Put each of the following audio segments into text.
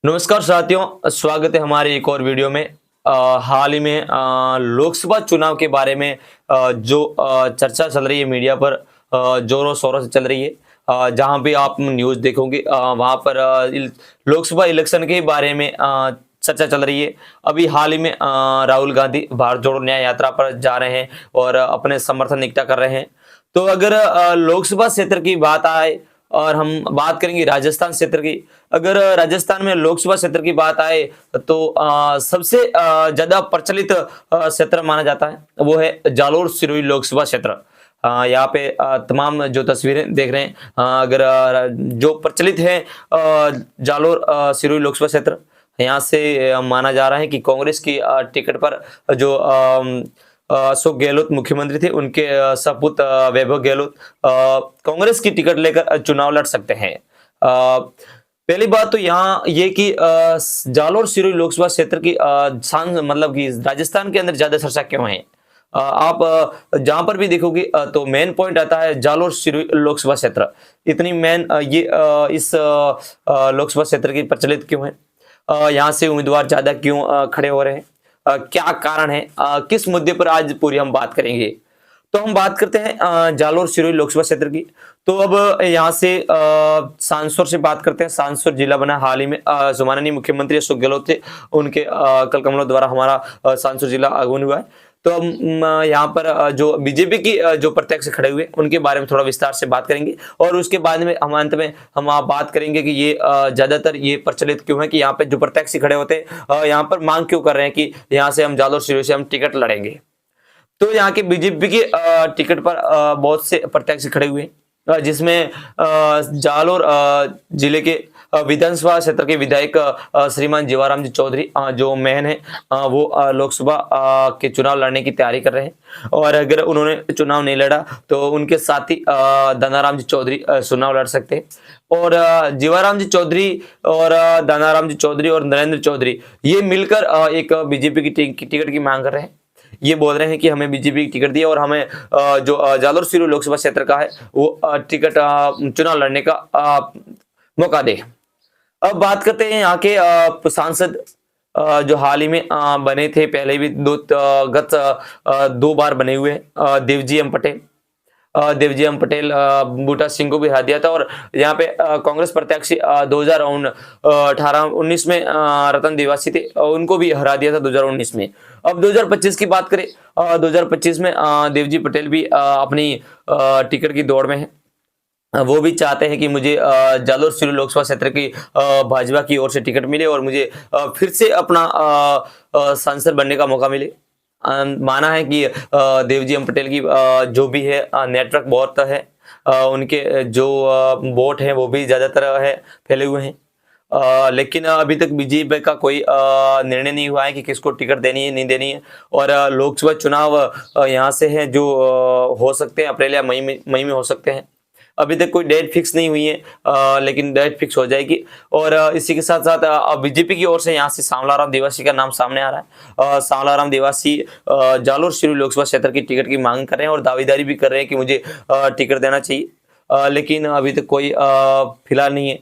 नमस्कार साथियों, स्वागत है हमारे एक और वीडियो में। हाल ही में लोकसभा चुनाव के बारे में जो चर्चा चल रही है मीडिया पर, जोरों शोरों से चल रही है। जहां भी आप न्यूज़ देखोगे वहां पर लोकसभा इलेक्शन के बारे में चर्चा चल रही है। अभी हाल ही में राहुल गांधी भारत जोड़ो न्याय यात्रा पर जा रहे हैं और अपने समर्थन इकट्ठा कर रहे हैं। तो अगर लोकसभा क्षेत्र की बात आए और हम बात करेंगे राजस्थान क्षेत्र की। अगर राजस्थान में लोकसभा क्षेत्र की बात आए तो सबसे ज्यादा प्रचलित क्षेत्र माना जाता है वो है जालोर सिरोही लोकसभा क्षेत्र। यहाँ पे तमाम जो तस्वीरें देख रहे हैं, अगर जो प्रचलित है जालोर सिरोही लोकसभा क्षेत्र, यहाँ से माना जा रहा है कि कांग्रेस की टिकट पर जो अशोक गहलोत मुख्यमंत्री थे, उनके सपूत वैभव गहलोत कांग्रेस की टिकट लेकर चुनाव लड़ सकते हैं। पहली बात तो यहाँ ये कि जालोर सिरोही लोकसभा क्षेत्र की मतलब कि राजस्थान के अंदर ज्यादा चर्चा क्यों है। आप जहां पर भी देखोगे तो मेन पॉइंट आता है जालोर सिरोही लोकसभा क्षेत्र। इतनी मेन ये इस लोकसभा क्षेत्र की प्रचलित क्यों है, यहाँ से उम्मीदवार ज्यादा क्यों खड़े हो रहे हैं, क्या कारण है, किस मुद्दे पर आज पूरी हम बात करेंगे। तो हम बात करते हैं जालोर सिरोही लोकसभा क्षेत्र की। तो अब यहाँ से सांसौर से बात करते हैं। सांसौर जिला बना हाल ही में, माननीय मुख्यमंत्री अशोक गहलोत थे, उनके कल कमलों द्वारा हमारा सांसौर जिला आगमन हुआ है। तो हम यहाँ पर जो बीजेपी की जो प्रत्यक्ष खड़े हुए उनके बारे में थोड़ा विस्तार से बात करेंगे और उसके बाद में हम अंत में हम बात करेंगे कि ये ज्यादातर ये प्रचलित क्यों है कि यहाँ पे जो प्रत्यक्ष खड़े होते हैं यहाँ पर मांग क्यों कर रहे हैं कि यहाँ से हम जालोर सिरोही से हम टिकट लड़ेंगे। तो यहाँ के बीजेपी के टिकट पर बहुत से प्रत्याशी खड़े हुए हैं, जिसमें जालोर जिले के विधानसभा क्षेत्र के विधायक श्रीमान जीवाराम जी चौधरी जो मेन है, वो लोकसभा के चुनाव लड़ने की तैयारी कर रहे हैं। और अगर उन्होंने चुनाव नहीं लड़ा तो उनके साथ ही दानाराम जी चौधरी चुनाव लड़ सकते हैं। और जीवाराम जी चौधरी और दानाराम जी चौधरी और नरेंद्र चौधरी ये मिलकर एक बीजेपी की टिकट की मांग कर रहे हैं। ये बोल रहे हैं कि हमें बीजेपी की टिकट दिए और हमें जो जालोर सिरोही लोकसभा क्षेत्र का है वो टिकट चुनाव लड़ने का मौका दे। अब बात करते हैं यहाँ के सांसद जो हाल ही में बने थे, पहले भी दो बार बने हुए हैं। देवजी एम पटेल, बूटा सिंह को भी हरा दिया था। और यहाँ पे कांग्रेस प्रत्याशी 2018-19 में रतन दिवासी थे, उनको भी हरा दिया था 2019 में। अब 2025 की बात करें, 2025 में देवजी पटेल भी अपनी टिकट की दौड़ में है। वो भी चाहते हैं कि मुझे जालोर सिरोही लोकसभा क्षेत्र की भाजपा की ओर से टिकट मिले और मुझे फिर से अपना सांसद बनने का मौका मिले। माना है कि देवजी एम पटेल की जो भी है नेटवर्क बहुत है, उनके जो वोट हैं वो भी ज्यादातर है फैले हुए हैं। लेकिन अभी तक बीजेपी का कोई निर्णय नहीं हुआ है कि किसको टिकट देनी है नहीं देनी है। और लोकसभा चुनाव यहाँ से है जो हो सकते हैं अप्रैल या मई में हो सकते हैं। अभी तक कोई डेट फिक्स नहीं हुई है, लेकिन डेट फिक्स हो जाएगी। और इसी के साथ साथ बीजेपी की ओर से यहाँ से सांवलाराम देवासी का नाम सामने आ रहा है। सांवलाराम देवासी जालोर सिरोही लोकसभा क्षेत्र की टिकट की मांग कर रहे हैं और दावेदारी भी कर रहे हैं कि मुझे टिकट देना चाहिए, लेकिन अभी तक कोई फिलहाल नहीं है।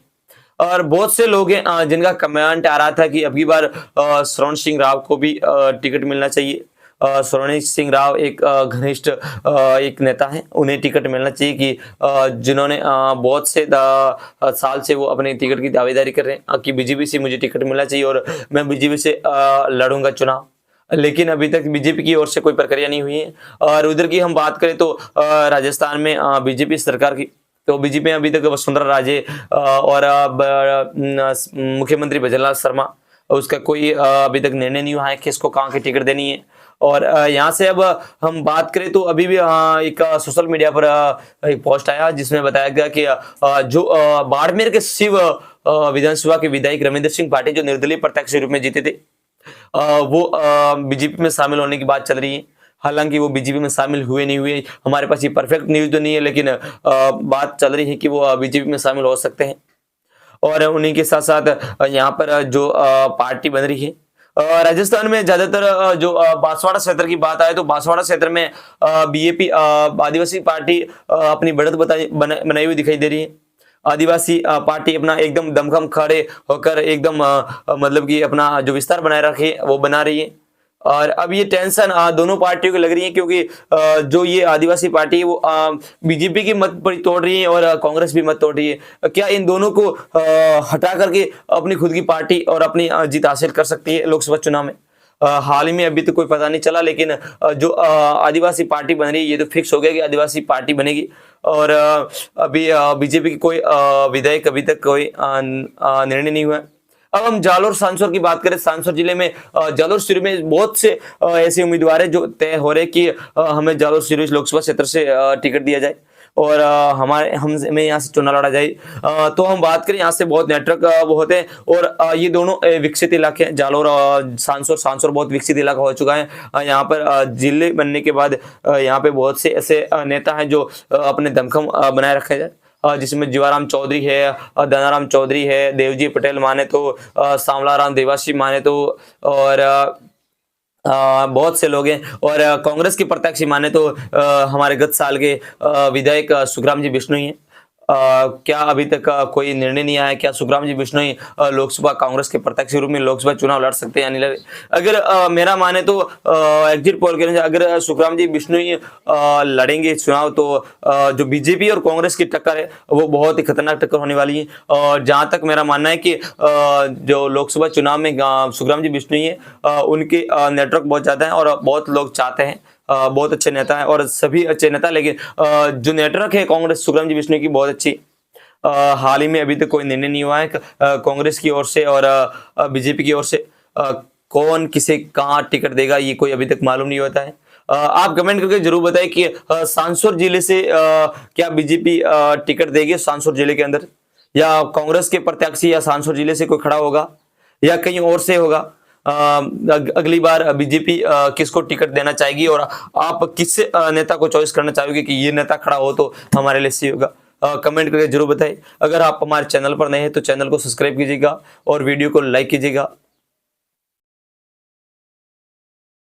और बहुत से लोग हैं जिनका कमेंट आ रहा था कि अबकी बार श्रवण सिंह राव को भी टिकट मिलना चाहिए। श्रवण सिंह राव एक घनिष्ठ एक नेता है, उन्हें टिकट मिलना चाहिए कि जिन्होंने बहुत से साल से वो अपनी टिकट की दावेदारी कर रहे हैं कि बीजेपी से मुझे टिकट मिलना चाहिए और मैं बीजेपी से लड़ूंगा चुनाव। लेकिन अभी तक बीजेपी की ओर से कोई प्रक्रिया नहीं हुई है। और उधर की हम बात करें तो राजस्थान में बीजेपी सरकार की, तो बीजेपी अभी तक वसुंधरा राजे और मुख्यमंत्री भजनलाल शर्मा, उसका कोई अभी तक निर्णय नहीं हुआ है कि इसको कहाँ की टिकट देनी है। और यहाँ से अब हम बात करें तो अभी भी एक सोशल मीडिया पर एक पोस्ट आया जिसमें बताया गया कि जो बाड़मेर के शिव विधानसभा के विधायक रविंद्र सिंह पाटिल जो निर्दलीय प्रत्याशी के रूप में जीते थे, वो बीजेपी में शामिल होने की बात चल रही है। हालांकि वो बीजेपी में शामिल हुए नहीं हुए, हमारे पास ये परफेक्ट न्यूज तो नहीं है, लेकिन बात चल रही है कि वो बीजेपी में शामिल हो सकते हैं। और उन्हीं के साथ साथ यहाँ पर जो पार्टी बन रही है राजस्थान में ज्यादातर जो बांसवाड़ा क्षेत्र की बात आए तो बांसवाड़ा क्षेत्र में बीएपी आदिवासी पार्टी अपनी बढ़त बनाई हुई दिखाई दे रही है। आदिवासी पार्टी अपना एकदम दमखम खड़े होकर एकदम मतलब कि अपना जो विस्तार बनाए रखे वो बना रही है। और अब ये टेंशन दोनों पार्टियों को लग रही है, क्योंकि जो ये आदिवासी पार्टी है वो बीजेपी की मत बड़ी तोड़ रही है और कांग्रेस भी मत तोड़ रही है। क्या इन दोनों को हटा करके अपनी खुद की पार्टी और अपनी जीत हासिल कर सकती है लोकसभा चुनाव में? हाल ही में अभी तो कोई पता नहीं चला, लेकिन जो आदिवासी पार्टी बन रही है ये तो फिक्स हो गया कि आदिवासी पार्टी बनेगी। और अभी बीजेपी की कोई विधायक अभी तक कोई निर्णय नहीं हुआ है। अब हम जालोर सांसौर की बात करें, सांसौर जिले में जालोर सिरू में बहुत से ऐसे उम्मीदवार है जो तय हो रहे कि हमें जालोर सिरू लोकसभा क्षेत्र से टिकट दिया जाए और हमें यहाँ से चुनाव लड़ा जाए। तो हम बात करें यहाँ से बहुत नेटवर्क वो होते हैं और ये दोनों विकसित इलाके हैं। जालोर और सांसौर बहुत विकसित इलाका हो चुका है। यहाँ पर जिले बनने के बाद यहाँ पे बहुत से ऐसे नेता हैं जो अपने दमखम बनाए रखे जाए, जिसमें जीवाराम चौधरी है, धनाराम चौधरी है, देवजी पटेल माने तो, सांवलाराम देवासी माने तो, और बहुत से लोग हैं। और कांग्रेस के प्रत्याशी माने तो हमारे गत साल के विधायक सुखराम जी बिश्नोई हैं। क्या अभी तक कोई निर्णय नहीं आया क्या सुखराम जी बिश्नोई लोकसभा कांग्रेस के प्रत्याशी के रूप में लोकसभा चुनाव लड़ सकते हैं या नहीं लड़े? अगर मेरा माने तो एग्जिट पोल के अनुसार अगर सुखराम जी बिश्नोई लड़ेंगे चुनाव तो जो बीजेपी और कांग्रेस की टक्कर है वो बहुत ही खतरनाक टक्कर होने वाली है। और जहां तक मेरा मानना है कि जो लोकसभा चुनाव में सुखराम जी बिश्नोई है उनके नेटवर्क बहुत ज्यादा है और बहुत लोग चाहते हैं, बहुत अच्छे नेता हैं और सभी अच्छे नेता, लेकिन जो नेटवर्क है कांग्रेस सुखराम जी बिश्नोई की बहुत अच्छी। हाल ही में अभी तक कोई निर्णय नहीं हुआ है कांग्रेस की ओर से और बीजेपी की ओर से कौन किसे कहाँ टिकट देगा ये कोई अभी तक मालूम नहीं होता है। आप कमेंट करके जरूर बताएं कि सांसौर जिले से क्या बीजेपी टिकट देगी सांसौर जिले के अंदर, या कांग्रेस के प्रत्याशी या सांसौर जिले से कोई खड़ा होगा या कहीं और से होगा। अगली बार बीजेपी किसको टिकट देना चाहेगी और आप किस नेता को चॉइस करना चाहोगे कि ये नेता खड़ा हो तो हमारे लिए सही होगा? कमेंट करके जरूर बताएं। अगर आप हमारे चैनल पर नए हैं तो चैनल को सब्सक्राइब कीजिएगा और वीडियो को लाइक कीजिएगा।